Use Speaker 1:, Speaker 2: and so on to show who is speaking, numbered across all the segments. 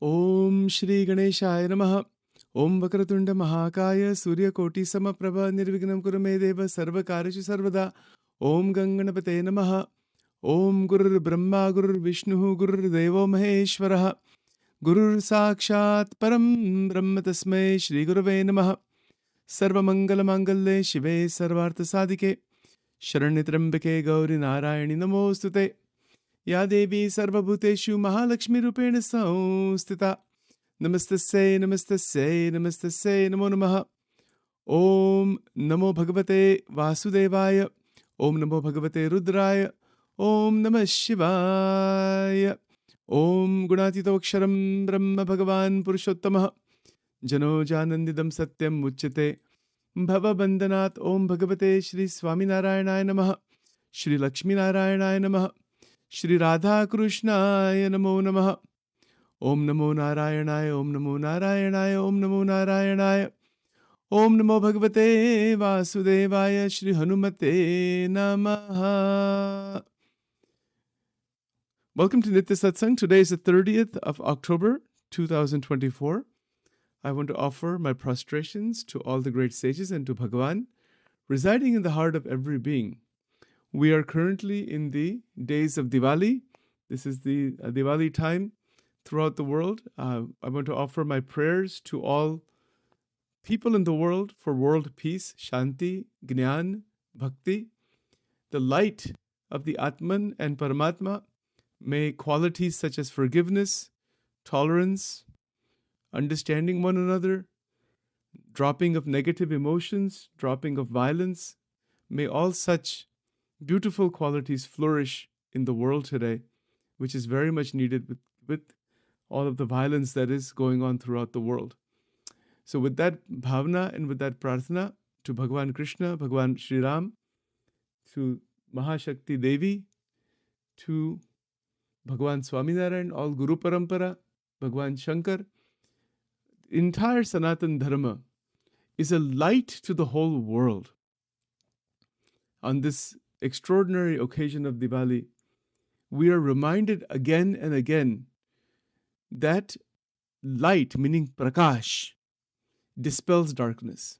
Speaker 1: Om Shri Ganeshaya Namaha. Om Vakratunda Mahakaya Surya Koti Samaprabha Nirvignam Kurame Deva Sarva Karishu Sarvada. Om Ganganapate Namaha. Om Gurur Brahma Gurur Vishnu Gurur Devo Maheshwaraha. Gurur Sakshat Param Brahma Tasmai Shri Gurave Namaha. Sarva Mangala Mangalle Shive Sarvartha Sadike. Sharanitrambike Gauri Narayani Namostute. Ya Devi Sarvabhuteshu Mahalakshmi Rupena Samstita. Namaste, namaste, namaste, namo namaha. Om Namo Bhagavate Vasudevaya. Om Namo Bhagavate Rudraya. Om Namah Shivaya. Om Gunatito Aksharam Brahma Bhagavan Purushottamaha. Jano Janandidam Satyam Muchyate. Bhava Bandhanat. Om Bhagavate Shri Swaminarayanaya Namaha. Shri Lakshmi Narayanaya Namaha. Shri Radha Krishnaya Namo Namaha. Om Namo Narayanaya, Om Namo Narayanaya, Om Namo Narayanaya. Om Namo Bhagavate Vasudevaya, Shri Hanumate Namaha. Welcome to Nitya Satsang. Today is the 30th of October, 2024. I want to offer my prostrations to all the great sages and to Bhagavan, residing in the heart of every being. We are currently in the days of Diwali. This is the Diwali time throughout the world. I want to offer my prayers to all people in the world for world peace, Shanti, Gnan, Bhakti, the light of the Atman and Paramatma. May qualities such as forgiveness, tolerance, understanding one another, dropping of negative emotions, dropping of violence, may all such beautiful qualities flourish in the world today, which is very much needed with all of the violence that is going on throughout the world. So with that bhavna and with that prarthana to Bhagavan Krishna, Bhagavan Sri Ram, to Mahashakti Devi, to Bhagavan Swaminarayan, all Guru Parampara, Bhagavan Shankar, entire Sanatan Dharma is a light to the whole world. On this extraordinary occasion of Diwali, we are reminded again and again that light, meaning prakash, dispels darkness.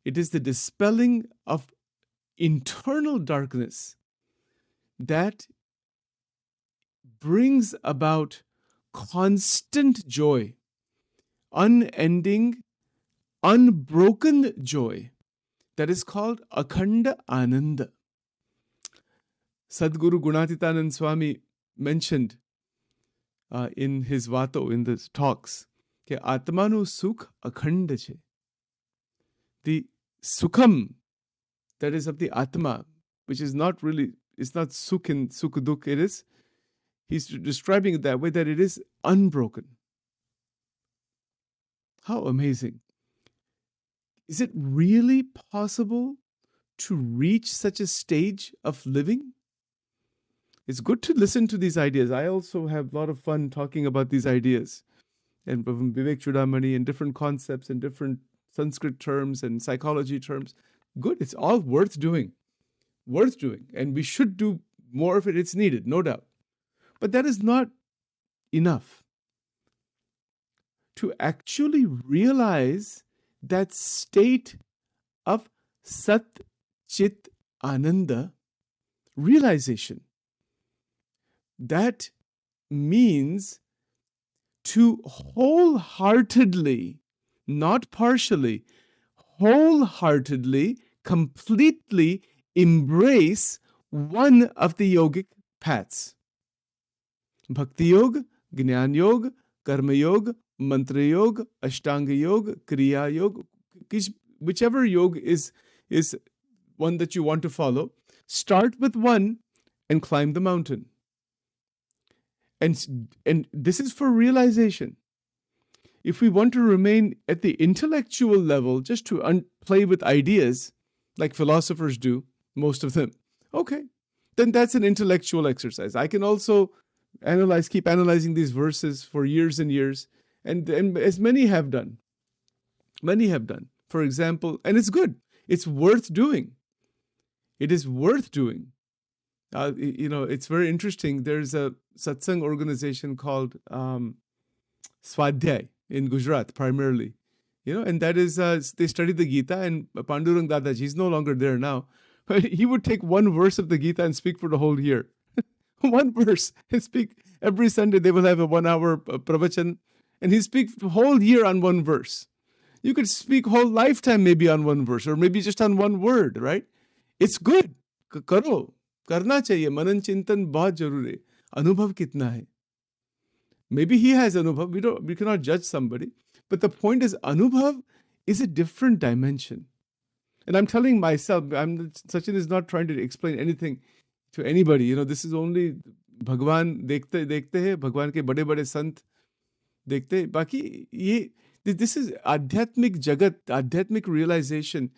Speaker 1: It is the dispelling of internal darkness that brings about constant joy, unending, unbroken joy that is called Akhanda Aananda. Sadguru Gunatitanand Swami mentioned in his Vato, in the talks, ke Atmanu Sukh Akhanda che. The Sukham, that is of the Atma, which is not really, it's not Sukh and Sukh Dukh, it is, he's describing it that way, that it is unbroken. How amazing. Is it really possible to reach such a stage of living? It's good to listen to these ideas. I also have a lot of fun talking about these ideas and from Vivek Chudamani and different concepts and different Sanskrit terms and psychology terms. Good. It's all worth doing. Worth doing. And we should do more of it. It's needed, no doubt. But that is not enough. To actually realize that state of Sat Chit Ananda realization, that means to wholeheartedly, not partially, wholeheartedly, completely embrace one of the yogic paths. Bhakti Yoga, Jnana Yoga, Karma Yoga, Mantra Yoga, Ashtanga Yoga, Kriya Yoga, whichever yoga is one that you want to follow, start with one and climb the mountain. And this is for realization. If we want to remain at the intellectual level, just to play with ideas, like philosophers do, most of them, okay, then that's an intellectual exercise. I can also keep analyzing these verses for years and years, and as many have done. Many have done. For example, and it's good. It's worth doing. It is worth doing. It's very interesting. There's a satsang organization called Swadhyay in Gujarat primarily, and that is, they study the Gita, and Pandurang Dadaji, he's no longer there now, but he would take one verse of the Gita and speak for the whole year. One verse, and speak every Sunday. They will have a 1 hour pravachan, and he speaks the whole year on one verse. You could speak whole lifetime maybe on one verse, or maybe just on one word, right? It's good. Karo, karna chahiye. Manan chintan bahut zaruri hai. Anubhav kitna hai? Maybe he has anubhav. We cannot judge somebody. But the point is, anubhav is a different dimension. And I'm telling myself, Sachin is not trying to explain anything to anybody. This is only Bhagwan dekhte hai, Bhagwan ke bade sant dekhte. Baki this is adhyatmik jagat, adhyatmik realization.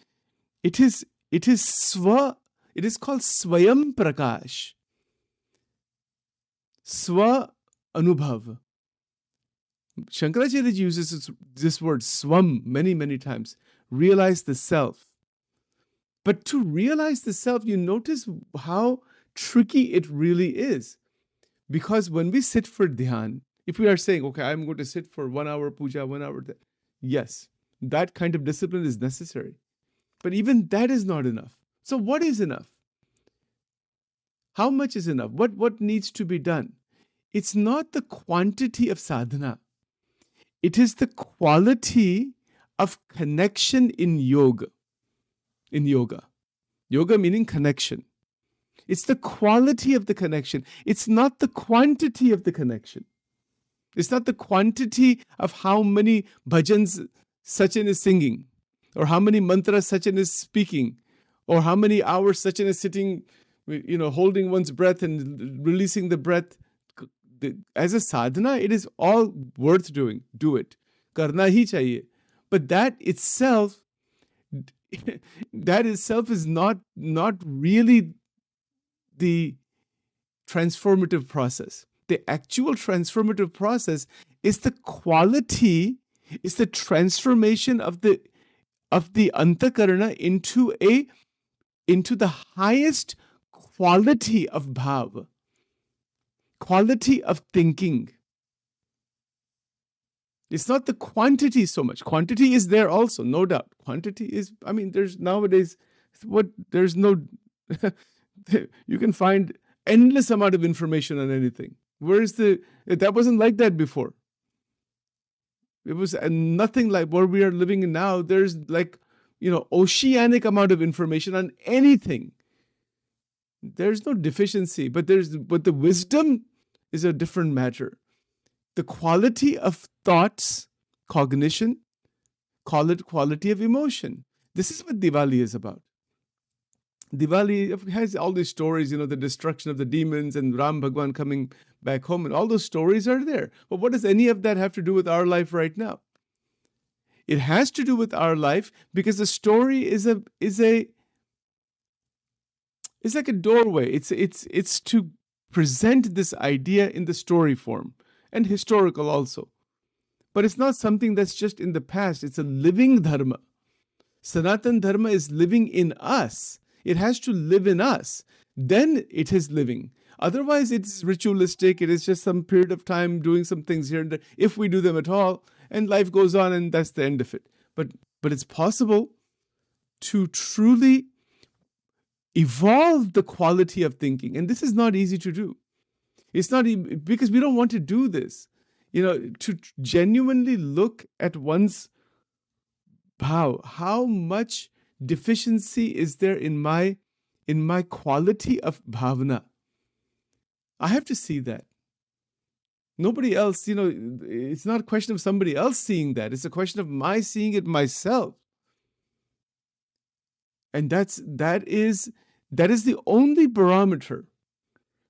Speaker 1: It is called Swayam Prakash. Swa Anubhav. Shankaracharya uses this word swam many, many times. Realize the self. But to realize the self, you notice how tricky it really is. Because when we sit for dhyan, if we are saying, okay, I'm going to sit for 1 hour puja, 1 hour, yes, that kind of discipline is necessary. But even that is not enough. So what is enough? How much is enough? What needs to be done? It's not the quantity of sadhana. It is the quality of connection in yoga. Yoga meaning connection. It's the quality of the connection. It's not the quantity of the connection. It's not the quantity of how many bhajans Sachin is singing, or how many mantras Sachin is speaking, or how many hours Sachin is sitting, holding one's breath and releasing the breath. As a sadhana, it is all worth doing. Do it. Karna hi chahiye. But that itself is not really the transformative process. The actual transformative process is the quality, is the transformation of the antakarana into the highest quality of bhav, quality of thinking. It's not the quantity so much. Quantity is there also, no doubt. Quantity is, there's nowadays, you can find endless amount of information on anything. That wasn't like that before. It was nothing like what we are living in now. There's oceanic amount of information on anything. There's no deficiency, but the wisdom is a different matter. The quality of thoughts, cognition, call it quality of emotion. This is what Diwali is about. Diwali has all these stories, the destruction of the demons and Ram Bhagwan coming back home, and all those stories are there. But what does any of that have to do with our life right now? It has to do with our life because the story is like a doorway. It's to present this idea in the story form, and historical also. But it's not something that's just in the past. It's a living dharma. Sanatan dharma is living in us. It has to live in us. Then it is living. Otherwise, it's ritualistic. It is just some period of time doing some things here and there, if we do them at all, and life goes on, and that's the end of it. But it's possible to truly evolve the quality of thinking. And this is not easy to do. It's not because we don't want to do this. To genuinely look at one's how much deficiency is there in my quality of bhavana. I have to see that. Nobody else, it's not a question of somebody else seeing that. It's a question of my seeing it myself. And that is the only barometer.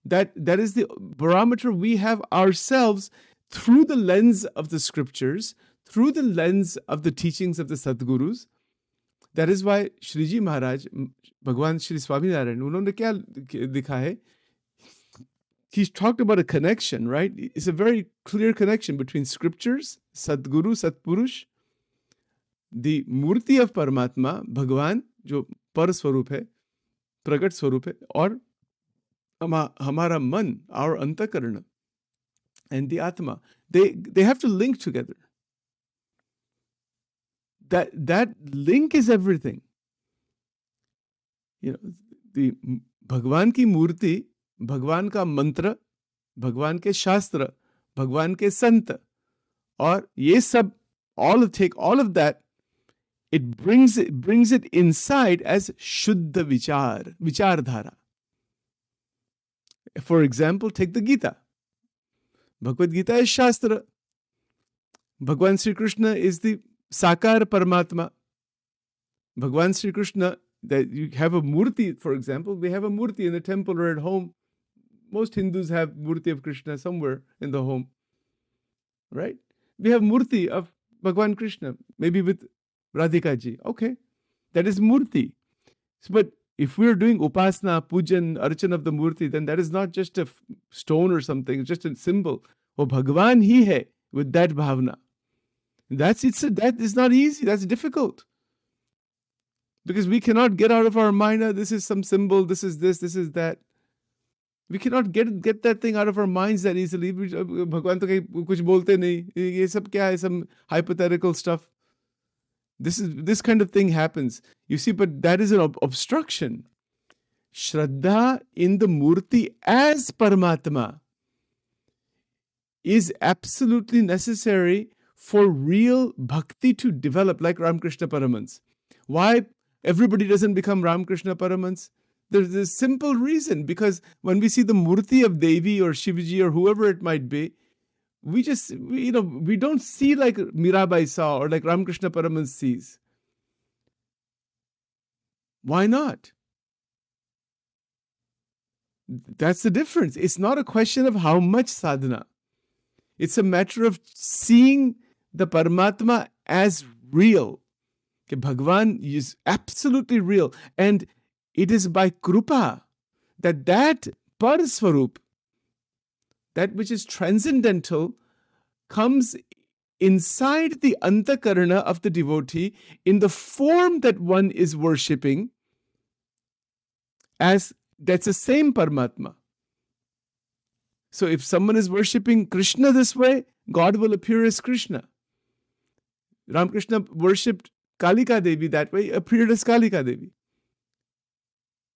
Speaker 1: That is the barometer we have ourselves through the lens of the scriptures, through the lens of the teachings of the Sadgurus. That is why Shriji Maharaj, Bhagwan Shri Swaminarayan, unhone kya dikha hai? He's talked about a connection, right? It's a very clear connection between scriptures, Sadguru, Satpurush, the Murti of Paramatma, Bhagwan, jo Par Swarup hai, Pragat Swarup hai, or Hamara man, our antakarana, and the Atma, they have to link together. That link is everything. The Bhagwan ki murti, Bhagwan ka mantra, Bhagwan ke shastra, Bhagwan ke sant, और ये सब, take all of that, it brings it inside as Shuddha Vichardhara. For example, take the Gita. Bhagavad Gita is Shastra. Bhagwan Sri Krishna is the Sakar Paramatma. Bhagwan Sri Krishna, that you have a murti, for example, we have a murti in the temple or at home. Most Hindus have murti of Krishna somewhere in the home, right? We have murti of Bhagwan Krishna, maybe with Radhika ji. Okay, that is murti. But if we're doing upasana, pujan, archan of the murti, then that is not just a stone or something, it's just a symbol. Oh, Bhagwan hi hai, with that bhavna. That is not easy, that's difficult. Because we cannot get out of our mind, this is some symbol, this is that. We cannot get that thing out of our minds that easily. Bhagwan to kuch bolte nahi. Ye sab kya hai? Some hypothetical stuff. This kind of thing happens. You see, but that is an obstruction. Shraddha in the murti as Paramatma is absolutely necessary for real bhakti to develop, like Ramakrishna Paramans. Why everybody doesn't become Ramakrishna Paramans? There's a simple reason, because when we see the murti of Devi or Shivaji or whoever it might be, we don't see like Mirabai saw or like Ramakrishna Paramans sees. Why not? That's the difference. It's not a question of how much sadhana. It's a matter of seeing the Paramatma as real. Okay, Bhagwan is absolutely real. And it is by Krupa that Parswarup, that which is transcendental, comes inside the antakarana of the devotee in the form that one is worshipping, as that's the same Paramatma. So if someone is worshipping Krishna this way, God will appear as Krishna. Ramakrishna worshipped Kalika Devi that way, appeared as Kalika Devi.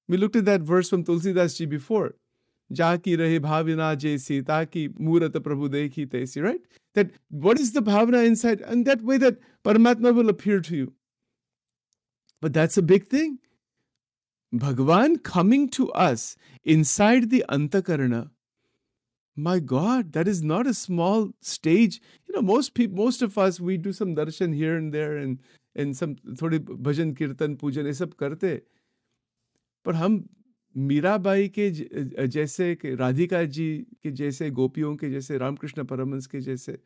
Speaker 1: We looked at that verse from Tulsidas ji before. Jaki rahe bhavina jaisi, taki murata prabhu dekhi taisi, right? That what is the bhavana inside? And that way that Paramatma will appear to you. But that's a big thing. Bhagavan coming to us inside the antakarana. My God, that is not a small stage. Most of us, we do some darshan here and there and some thodi bhajan, kirtan, pujan, ये सब करते. पर हम मीराबाई के जैसे, राधिका जी के जैसे, गोपियों के जैसे, रामकृष्ण परमहंस के जैसे,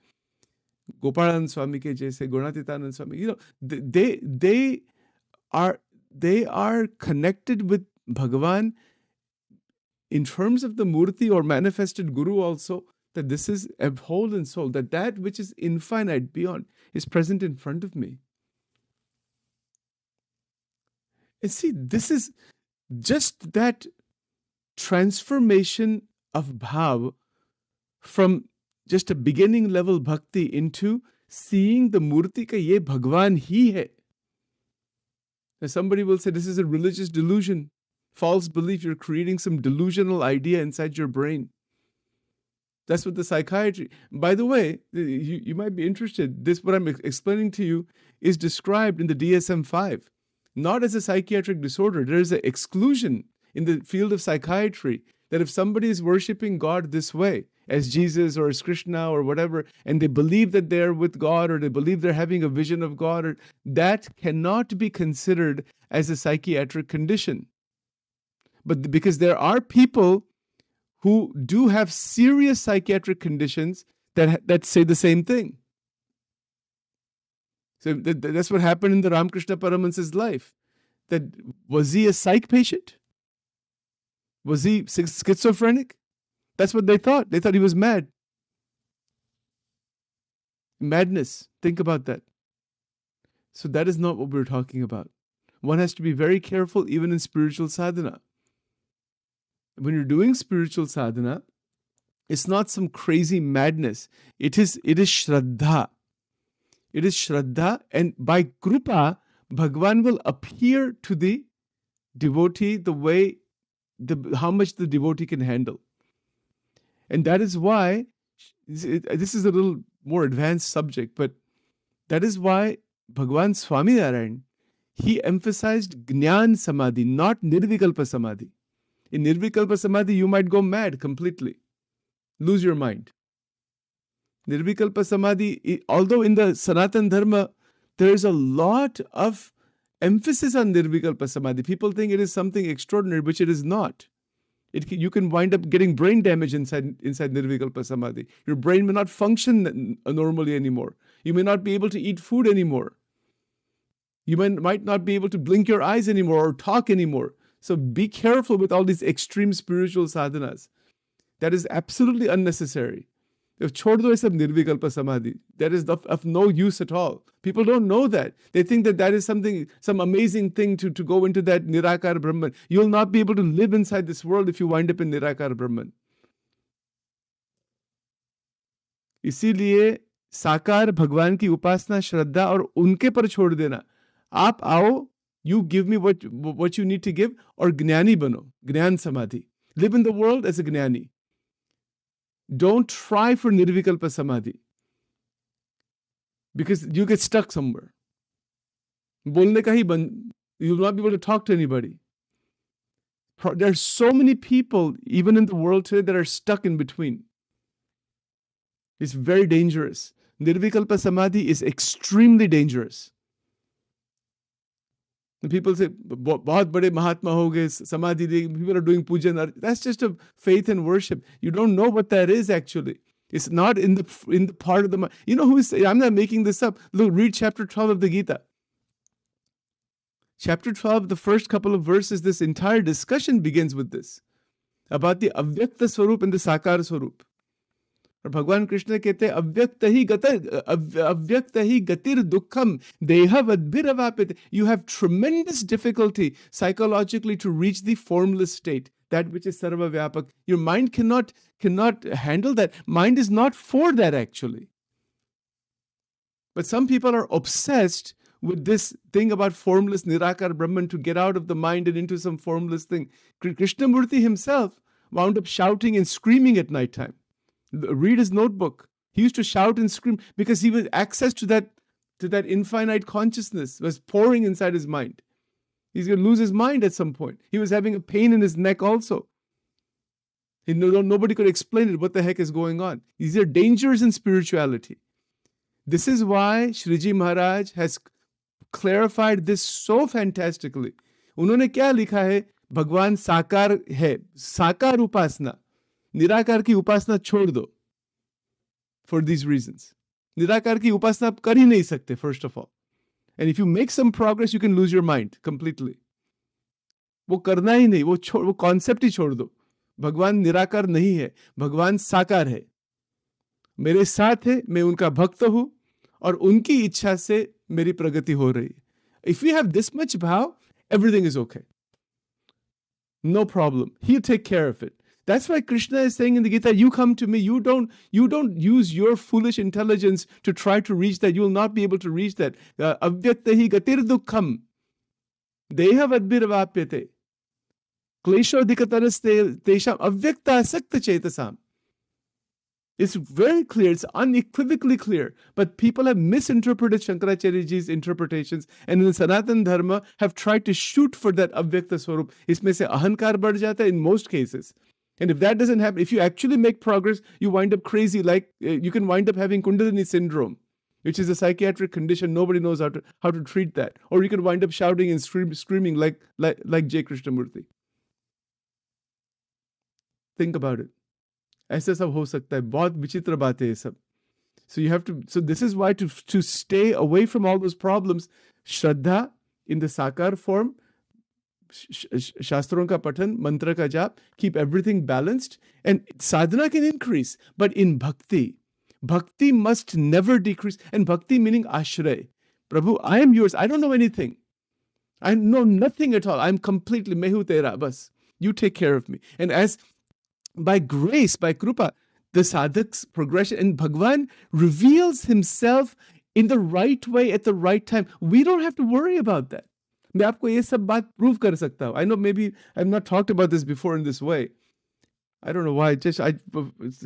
Speaker 1: गोपालानंद स्वामी के जैसे, गुणातीतानंद स्वामी, they are connected with Bhagavan in terms of the murti or manifested guru also, that this is a whole and soul, that which is infinite beyond is present in front of me. And see, this is just that transformation of bhav from just a beginning level bhakti into seeing the murti ka ye Bhagwan hi hai. Now somebody will say this is a religious delusion, false belief. You're creating some delusional idea inside your brain. That's what the psychiatry. By the way, you might be interested. This, what I'm explaining to you, is described in the DSM-5. Not as a psychiatric disorder. There is an exclusion in the field of psychiatry that if somebody is worshipping God this way, as Jesus or as Krishna or whatever, and they believe that they're with God or they believe they're having a vision of God, that cannot be considered as a psychiatric condition. But because there are people who do have serious psychiatric conditions that say the same thing. So that's what happened in the Ramakrishna Paramahansa's life. That was he a psych patient? Was he schizophrenic? That's what they thought. They thought he was mad. Madness. Think about that. So that is not what we're talking about. One has to be very careful even in spiritual sadhana. When you're doing spiritual sadhana, it's not some crazy madness. It is Shraddha. It is Shraddha, and by Krupa, Bhagwan will appear to the devotee the way, how much the devotee can handle. And that is why, this is a little more advanced subject, but that is why Bhagwan Swaminarayan, he emphasized Jnana Samadhi, not Nirvikalpa Samadhi. In Nirvikalpa Samadhi, you might go mad completely, lose your mind. Nirvikalpa Samadhi, although in the Sanatan Dharma, there is a lot of emphasis on Nirvikalpa Samadhi. People think it is something extraordinary, which it is not. You can wind up getting brain damage inside Nirvikalpa Samadhi. Your brain may not function normally anymore. You may not be able to eat food anymore. You might not be able to blink your eyes anymore or talk anymore. So be careful with all these extreme spiritual sadhanas. That is absolutely unnecessary. If chhod do sab nirvikalpa samadhi, that is of no use at all. People don't know that. They think that is some amazing thing to go into that Nirakar Brahman. You'll not be able to live inside this world if you wind up in Nirakar Brahman. इसीलिए साकार भगवान की उपासना, श्रद्धा और उनके पर छोड़ देना. आप आओ, you give me what you need to give, और ज्ञानी बनो, ज्ञान समाधि. Live in the world as a ज्ञानी. Don't try for Nirvikalpa Samadhi, because you get stuck somewhere. Bolne ka hi you will not be able to talk to anybody. There are so many people, even in the world today, that are stuck in between. It's very dangerous. Nirvikalpa Samadhi is extremely dangerous. And people say, "Bahut bade Mahatma ho gaye, Samadhi de." People are doing pujan. That's just a faith and worship. You don't know what that is actually. It's not in the part of the mind. You know who is? I'm not making this up. Look, read chapter 12 of the Gita. Chapter 12, the first couple of verses, this entire discussion begins with this, about the avyakta swarup and the sakar swarup. और भगवान कृष्ण कहते हैं अव्यक्त ही गतिर दुखम देहवद्भिरवापित. You have tremendous difficulty psychologically to reach the formless state, that which is sarva vyapak. Your mind cannot handle that. Mind is not for that actually. But some people are obsessed with this thing about formless Nirakar Brahman, to get out of the mind and into some formless thing. Krishnamurti himself wound up shouting and screaming at night time. Read his notebook. He used to shout and scream because he was access to that infinite consciousness was pouring inside his mind. He's going to lose his mind at some point. He was having a pain in his neck also. Nobody could explain it. What the heck is going on? These are dangers in spirituality. This is why Shriji Maharaj has clarified this so fantastically. उन्होंने क्या लिखा है? भगवान साकार है, साकार उपासना, निराकार की उपासना छोड़ दो. For these reasons, निराकार की उपासना आप कर ही नहीं सकते, first of all. And if you make some progress, you can lose your mind completely. वो करना ही नहीं, वो concept ही छोड़ दो. भगवान निराकार नहीं है, भगवान साकार है, मेरे साथ है, मैं उनका भक्त हूं और उनकी इच्छा से मेरी प्रगति हो रही है. If you have this much bhav, everything is okay. No problem. He'll take care of it. That's why Krishna is saying in the Gita, you come to me, you don't use your foolish intelligence to try to reach that. You will not be able to reach that. Avyakta hi gatir dukkham deha vadbhiravapyate kleshodikataras tesham avyakta asakta chetasam. It's very clear, it's unequivocally clear, but people have misinterpreted Shankaracharya ji's interpretations, and in the Sanatan Dharma have tried to shoot for that avyakta swarup. Isme se ahankar badh jata in most cases. And if that doesn't happen, if you actually make progress, you wind up crazy, like you can wind up having Kundalini syndrome, which is a psychiatric condition. Nobody knows how to treat that. Or you can wind up shouting and screaming like J. Krishnamurti. Think about it. ऐसा सब हो सकता है. बहुत विचित्र बात है ये सब. So this is why to stay away from all those problems, Shraddha in the sakar form, शास्त्रों का पठन, मंत्र का जाप, keep everything balanced, and sadhana can increase. But in bhakti must never decrease. And bhakti meaning ashray. Prabhu, I am yours. I don't know anything. I know nothing at all. I'm completely mehu tera, bas. You take care of me. And as by grace, by krupa, the sadhak's progression, and Bhagwan reveals himself in the right way at the right time. We don't have to worry about that. मैं आपको ये सब बात prove कर सकता हूँ. I know maybe I've not talked about this before in this way. I don't know why.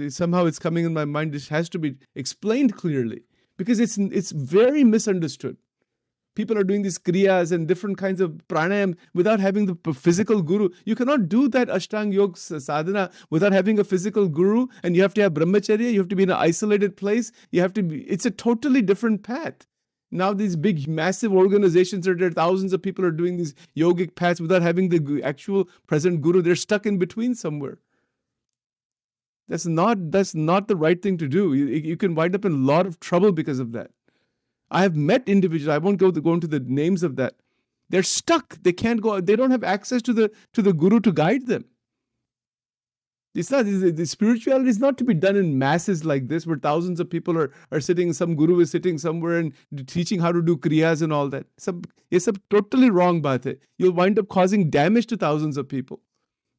Speaker 1: Somehow it's coming in my mind. This has to be explained clearly because it's very misunderstood. People are doing these kriyas and different kinds of pranayam without having the physical guru. You cannot do that Ashtanga Yoga sadhana without having a physical guru, and you have to have brahmacharya. You have to be in an isolated place. It's a totally different path. Now these big, massive organizations are there. Thousands of people are doing these yogic paths without having the actual present guru. They're stuck in between somewhere. That's not the right thing to do. You can wind up in a lot of trouble because of that. I have met individuals, I won't go into the names of that. They're stuck. They can't go, they don't have access to the guru to guide them. The spirituality is not to be done in masses like this, where thousands of people are sitting, some guru is sitting somewhere and teaching how to do kriyas and all that. It's a totally wrong baat hai. You'll wind up causing damage to thousands of people.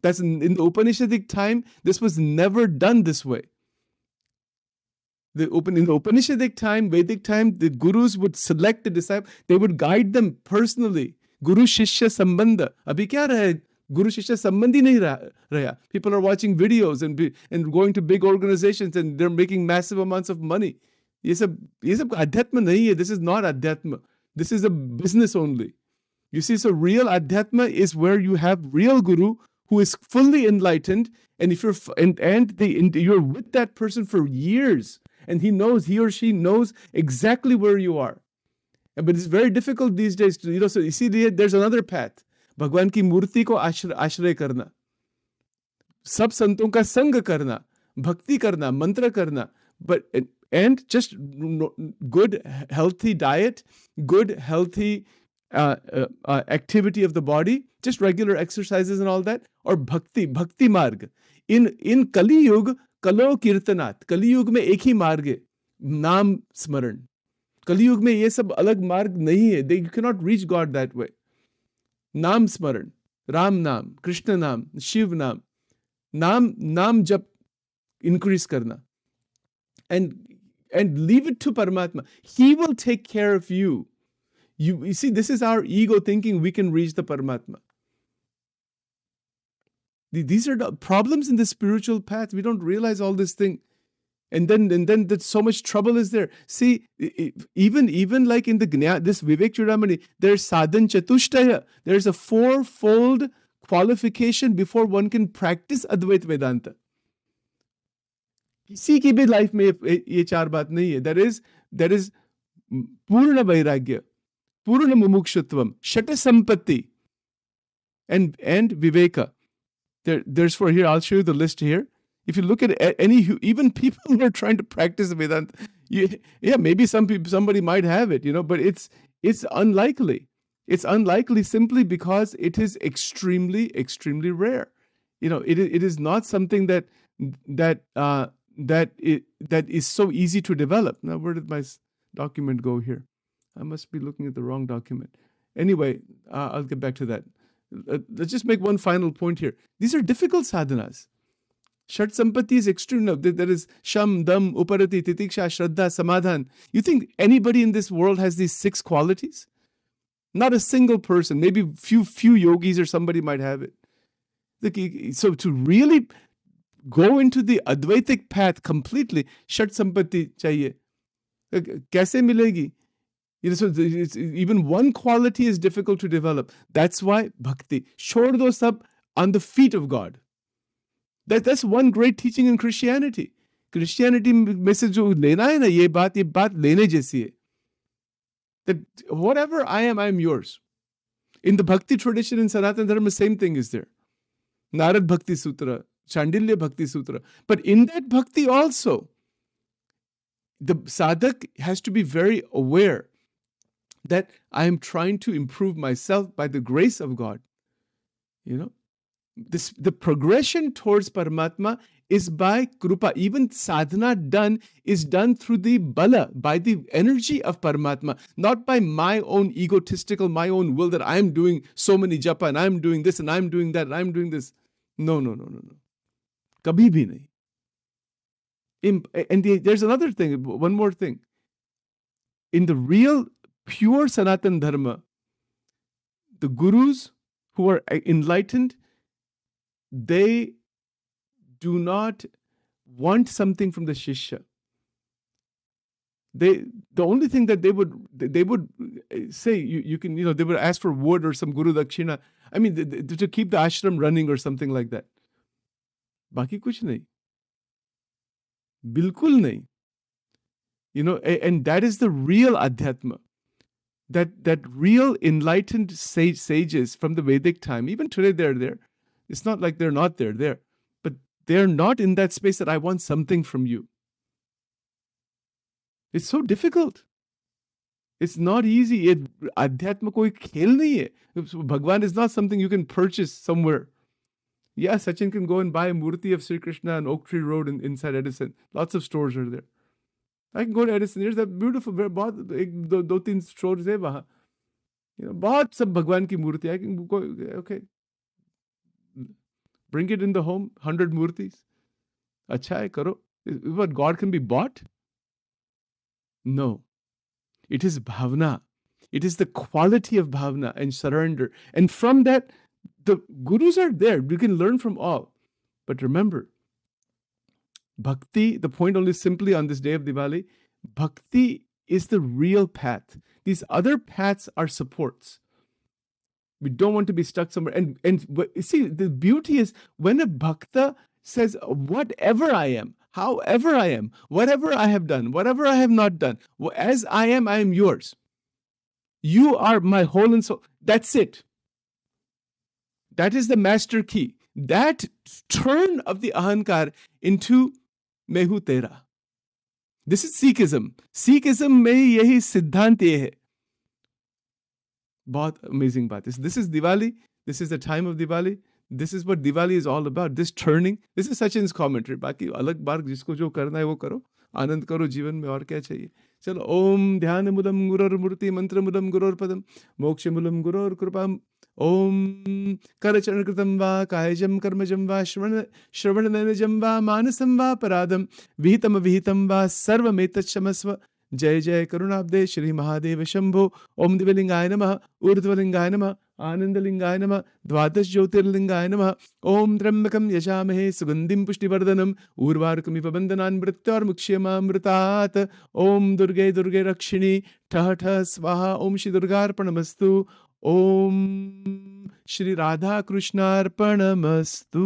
Speaker 1: That's in the Upanishadic time, this was never done this way. In the Upanishadic time, Vedic time, the gurus would select the disciple. They would guide them personally. Guru Shishya Sambandha. Abhi kya raha? Guru Shishya Sambandhi nahi raha. People are watching videos and going to big organizations and they're making massive amounts of money. Ye sab adhyatma nahi hai. This is not adhyatma. This is a business only. You see, so real adhyatma is where you have real guru who is fully enlightened, and if you're you're with that person for years, and he or she knows exactly where you are. But it's very difficult these days to, so you see, there's another path. Bhagwan ki murti ko ashray karna. Sab santon ka sang karna. Bhakti karna, mantra karna. And just good, healthy diet, good, healthy activity of the body, just regular exercises and all that, or bhakti marg. In Kali Yuga, Kalo Kirtanat, Kali Yuga mein ek hi marg hai, Naam Smaran. Kali Yuga mein ye sab alag marg nahi hai. You cannot reach God that way. Naam Smaran, Ram Naam, Krishna Naam, Shiv Naam. Naam jap increase karna. And leave it to Paramatma. He will take care of you. You see, this is our ego thinking we can reach the Paramatma. These are the problems in the spiritual path. We don't realize all this thing. And then so much trouble is there. See, even like in this Vivek Chudamani, there's sadhan chatushtaya. There's a fourfold qualification before one can practice Advait Vedanta. किसी की भी life में ये चार बात नहीं है. There is पूर्ण वैराग्य, पूर्ण मुमुक्षुत्वम, षट संपत्ति, and viveka. There's for here, I'll show you the list here. If you look at even people who are trying to practice Vedanta, maybe somebody might have it, but it's unlikely. It's unlikely simply because it is extremely, extremely rare. It is not something that is so easy to develop. Now, where did my document go here? I must be looking at the wrong document. Anyway, I'll get back to that. Let's just make one final point here. These are difficult sadhanas. Shat Sampatti is extreme. There is Sham, Dam, Uparati, Titiksha, Shraddha, Samadhan. You think anybody in this world has these 6 qualities? Not a single person. Maybe few yogis or somebody might have it. So to really go into the Advaitic path completely, Shat Sampatti chahiye. Kaise milegi? So even one quality is difficult to develop. That's why bhakti. Chhod do sab on the feet of God. That's one great teaching in Christianity. Christianity में से जो लेना है ना, ये बात लेने जैसी है. That whatever I am yours. In the bhakti tradition in Sanatana Dharma, same thing is there. Narad Bhakti Sutra, Chandilya Bhakti Sutra. But in that bhakti also, the sadhak has to be very aware that I am trying to improve myself by the grace of God. The progression towards Paramatma is by Krupa. Even sadhana is done through the bala, by the energy of Paramatma, not by my own egotistical, my own will that I am doing so many japa and I am doing this and I am doing that and I am doing this. No, no, no, no, no. Kabhi bhi nahi. And there's another thing, one more thing. In the real, pure Sanatan Dharma, the gurus who are enlightened, they do not want something from the shishya. The only thing that they would say, you can, they would ask for wood or some guru dakshina. I mean, to keep the ashram running or something like that. Baki kuch nahi. Bilkul nahi. And that is the real adhyatma. That real enlightened sages from the Vedic time, even today they're there. It's not like they're not there. But they're not in that space that I want something from you. It's so difficult. It's not easy. Adhyatma koi khel nahi hai. Bhagwan is not something you can purchase somewhere. Yeah, Sachin can go and buy a murti of Sri Krishna on Oak Tree Road inside Edison. Lots of stores are there. I can go to Edison. There's that beautiful, do teen stores hai wahan. Bahut sab Bhagwan ki murti. I can go, okay. Bring it in the home, 100 murtis. Acha hai, karo. But God can be bought? No. It is bhavna. It is the quality of bhavna and surrender. And from that, the gurus are there. You can learn from all. But remember, bhakti, the point only simply on this day of Diwali, bhakti is the real path. These other paths are supports. We don't want to be stuck somewhere. And see, the beauty is when a bhakta says, whatever I am, however I am, whatever I have done, whatever I have not done, as I am yours. You are my whole and soul. That's it. That is the master key. That turn of the ahankar into mehu tera. This is Sikhism. Sikhism mein yahi siddhant ye hai. Bahut amazing baat. This is Diwali. This is the time of Diwali. This is what Diwali is all about. This turning. This is Sachin's commentary. Baki alag baar jisko jo karna hai wo karo. आनंद करो जीवन में और क्या चाहिए. चलो ओम ध्यान मूलम गुरोर मूर्ति मंत्र मूलम गुरोर पदम मोक्ष मूलम गुरोर कृपा. ओम करचरण कृतम वा कायजम कर्मजम वा श्रवण नयनजम वा मानसम वा पराधम विहितम विहितम वा सर्वमेतच्छमस्व. जय जय करुणाब्दे श्री महादेव शंभो. ओम दिव्यलिंगाय नमः. ऊर्ध्वलिंगाय नमः. आनंदलिंगाय नमः. द्वादश ज्योतिर्लिंगाय नमः. ओम त्र्यंबकं यजामहे सुगंधिं पुष्टिवर्धनम् उर्वारुकमिव बन्धनान् मृत्योर्मुक्ष्यमामृतात्. ओम दुर्गे दुर्गे रक्षिणी ठः ठः स्वाहा. ओम श्री दुर्गार्पणमस्तु. ओम श्री राधा कृष्णार्पणमस्तु.